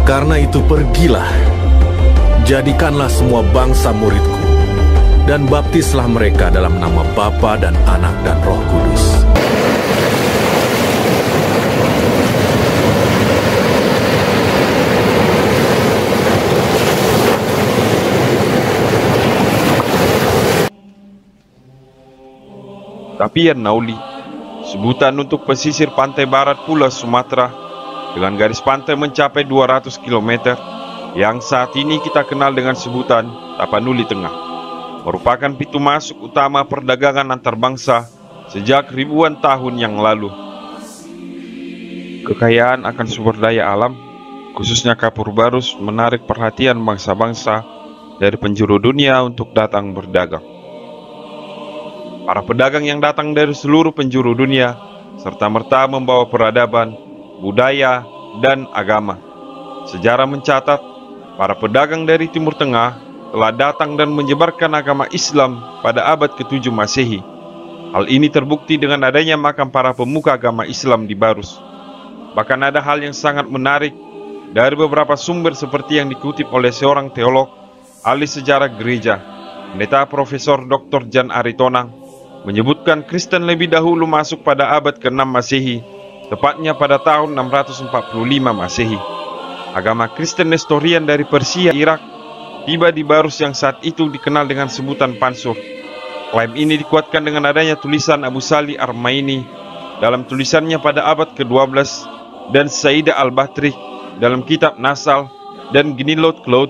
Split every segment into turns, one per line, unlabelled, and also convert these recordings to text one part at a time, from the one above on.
Karena itu pergilah, jadikanlah semua bangsa muridku, dan baptislah mereka dalam nama Bapa dan Anak dan Roh Kudus.
Tapian Nauli, sebutan untuk pesisir pantai barat Pulau Sumatera dengan garis pantai mencapai 200 km yang saat ini kita kenal dengan sebutan Tapanuli Tengah, merupakan pintu masuk utama perdagangan antar bangsa sejak ribuan tahun yang lalu. Kekayaan akan sumber daya alam, khususnya kapur barus, menarik perhatian bangsa-bangsa dari penjuru dunia untuk datang berdagang. Para pedagang yang datang dari seluruh penjuru dunia serta-merta membawa peradaban, budaya, dan agama. Sejarah mencatat, para pedagang dari Timur Tengah telah datang dan menyebarkan agama Islam pada abad ke-7 Masehi. Hal ini terbukti dengan adanya makam para pemuka agama Islam di Barus. Bahkan ada hal yang sangat menarik dari beberapa sumber seperti yang dikutip oleh seorang teolog, ahli sejarah gereja, Pendeta Profesor Dr. Jan Aritonang, menyebutkan Kristen lebih dahulu masuk pada abad ke-6 Masehi, tepatnya pada tahun 645 Masehi. Agama Kristen Nestorian dari Persia, Irak, tiba di Barus yang saat itu dikenal dengan sebutan Pansur. Klaim ini dikuatkan dengan adanya tulisan Abu Salih Armaini dalam tulisannya pada abad ke-12 dan Saidah Al-Batri dalam kitab Nasal dan Gnilot Cloud,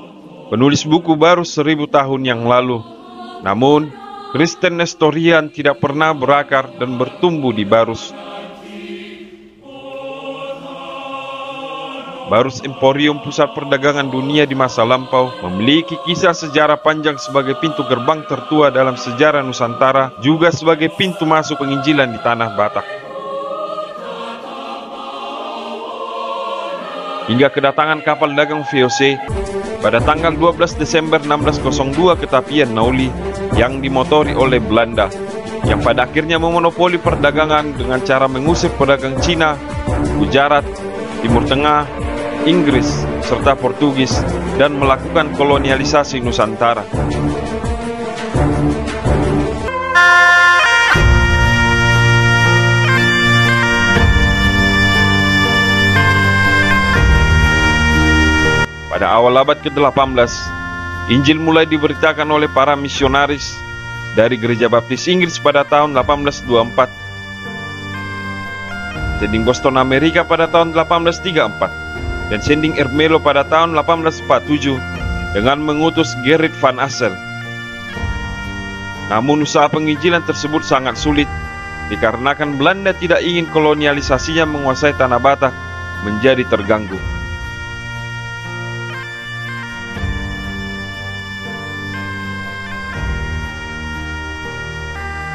penulis buku Barus 1000 tahun yang lalu. Namun, Kristen Nestorian tidak pernah berakar dan bertumbuh di Barus. Barus Emporium, pusat perdagangan dunia di masa lampau, memiliki kisah sejarah panjang sebagai pintu gerbang tertua dalam sejarah Nusantara, juga sebagai pintu masuk penginjilan di tanah Batak. Hingga kedatangan kapal dagang VOC pada tanggal 12 Desember 1602 ke Tapian Nauli yang dimotori oleh Belanda, yang pada akhirnya memonopoli perdagangan dengan cara mengusir pedagang Cina, Gujarat, Timur Tengah, Inggris, serta Portugis, dan melakukan kolonialisasi Nusantara. Pada awal abad ke-18, Injil mulai diberitakan oleh para misionaris dari Gereja Baptis Inggris pada tahun 1824, sending Boston Amerika pada tahun 1834, dan sending Ermelo pada tahun 1847 dengan mengutus Gerrit van Assel. Namun usaha penginjilan tersebut sangat sulit dikarenakan Belanda tidak ingin kolonialisasinya menguasai tanah Batak menjadi terganggu.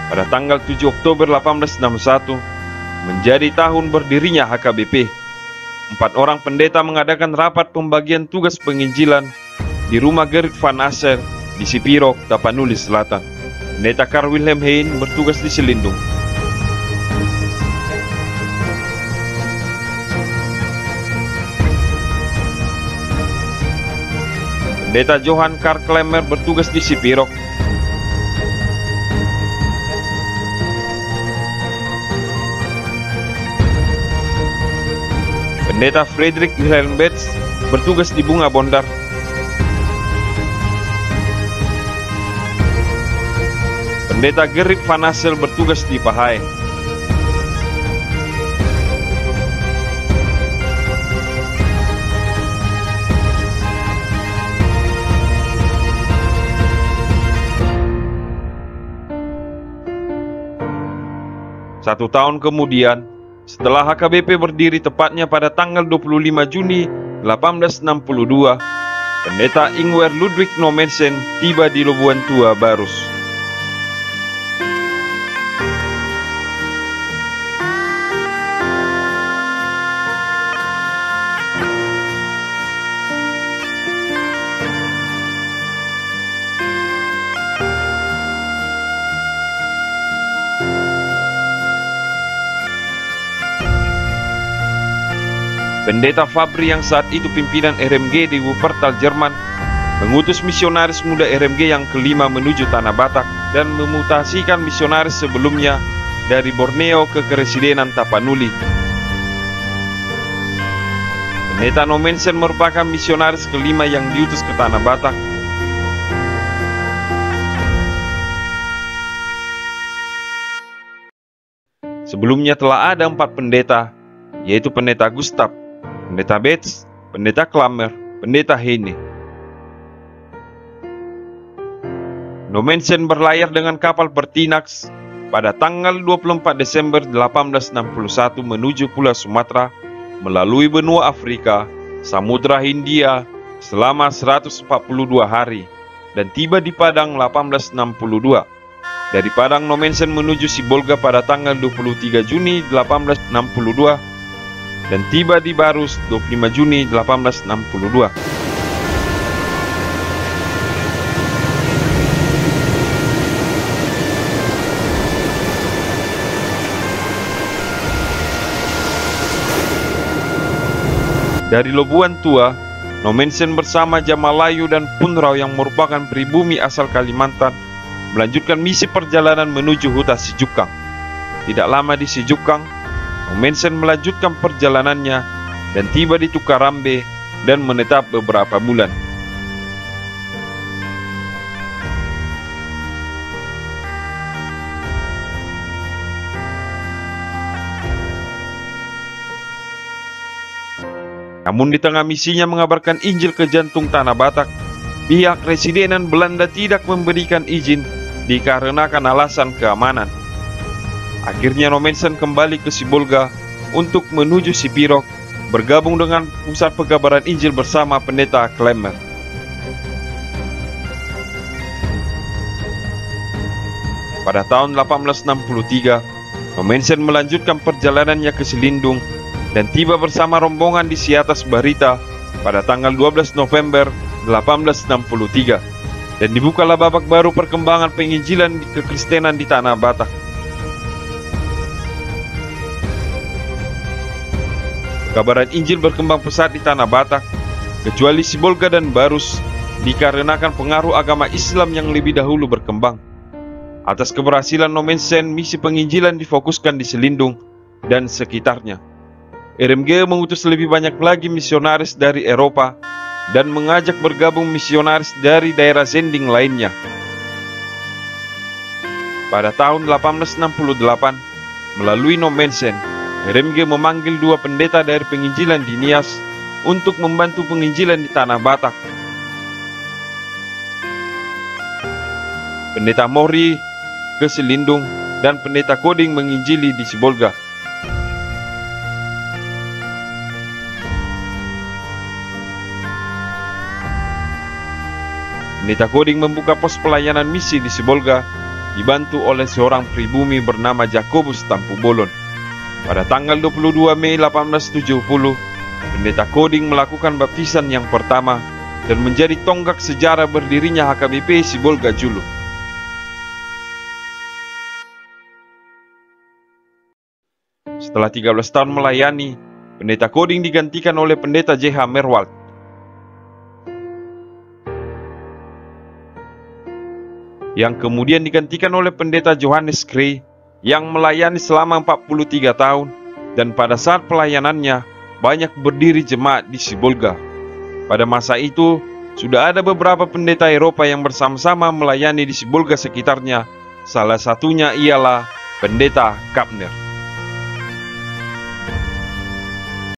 Pada tanggal 7 Oktober 1861 menjadi tahun berdirinya HKBP. 4 orang pendeta mengadakan rapat pembagian tugas penginjilan di rumah Gerrit van Assel di Sipirok, Tapanuli Selatan. Pendeta Karl Wilhelm Hein bertugas di Selindung. Pendeta Johann Karl Klemmer bertugas di Sipirok. Pendeta Friedrich Wilhelm Betz bertugas di Bunga Bondar. Pendeta Gerrit van Assel bertugas di Pahae. Satu tahun kemudian, setelah HKBP berdiri tepatnya pada tanggal 25 Juni 1862, Pendeta Ingwer Ludwig Nommensen tiba di Labuan Tua, Barus. Pendeta Fabri yang saat itu pimpinan RMG di Wuppertal, Jerman, mengutus misionaris muda RMG yang kelima menuju Tanah Batak dan memutasikan misionaris sebelumnya dari Borneo ke Keresidenan Tapanuli. Pendeta Nommensen merupakan misionaris kelima yang diutus ke Tanah Batak. Sebelumnya telah ada 4 pendeta, yaitu Pendeta Gustav, Pendeta Betz, Pendeta Klammer, Pendeta Heine. Nommensen berlayar dengan kapal Pertinax pada tanggal 24 Desember 1861 menuju Pulau Sumatera melalui benua Afrika, Samudra Hindia selama 142 hari dan tiba di Padang 1862. Dari Padang, Nommensen menuju Sibolga pada tanggal 23 Juni 1862 dan tiba di Barus 25 Juni 1862. Dari Lobuan Tua, Nommensen bersama Jamalayu dan Punrau yang merupakan pribumi asal Kalimantan melanjutkan misi perjalanan menuju Huta Sijukang. Tidak lama di Sijukang, Nommensen melanjutkan perjalanannya dan tiba di Tukarambe dan menetap beberapa bulan. Namun di tengah misinya mengabarkan Injil ke jantung Tanah Batak, pihak Residenan Belanda tidak memberikan izin dikarenakan alasan keamanan. Akhirnya Nommensen kembali ke Sibolga untuk menuju Sipirok, bergabung dengan pusat pengabaran Injil bersama Pendeta Klemmer. Pada tahun 1863, Nommensen melanjutkan perjalanannya ke Selindung dan tiba bersama rombongan di Siatas Barita pada tanggal 12 November 1863. Dan dibukalah babak baru perkembangan penginjilan kekristenan di Tanah Batak. Kabaran Injil berkembang pesat di Tanah Batak, kecuali Sibolga dan Barus, dikarenakan pengaruh agama Islam yang lebih dahulu berkembang. Atas keberhasilan Nommensen, misi penginjilan difokuskan di Selindung dan sekitarnya. RMG mengutus lebih banyak lagi misionaris dari Eropa dan mengajak bergabung misionaris dari daerah Zending lainnya. Pada tahun 1868, melalui Nommensen, RMG memanggil 2 pendeta dari penginjilan di Nias untuk membantu penginjilan di Tanah Batak. Pendeta Mori ke Selindung dan Pendeta Koding menginjili di Sibolga. Pendeta Koding membuka pos pelayanan misi di Sibolga, dibantu oleh seorang pribumi bernama Jakobus Tampu Bolon. Pada tanggal 22 Mei 1870, Pendeta Koding melakukan baptisan yang pertama dan menjadi tonggak sejarah berdirinya HKBP Sibolga Julu. Setelah 13 tahun melayani, Pendeta Koding digantikan oleh Pendeta J.H. Merwald. Yang kemudian digantikan oleh Pendeta Johannes Krey yang melayani selama 43 tahun dan pada saat pelayanannya banyak berdiri jemaat di Sibolga. Pada masa itu sudah ada beberapa pendeta Eropa yang bersama-sama melayani di Sibolga sekitarnya, salah satunya ialah Pendeta Kapner.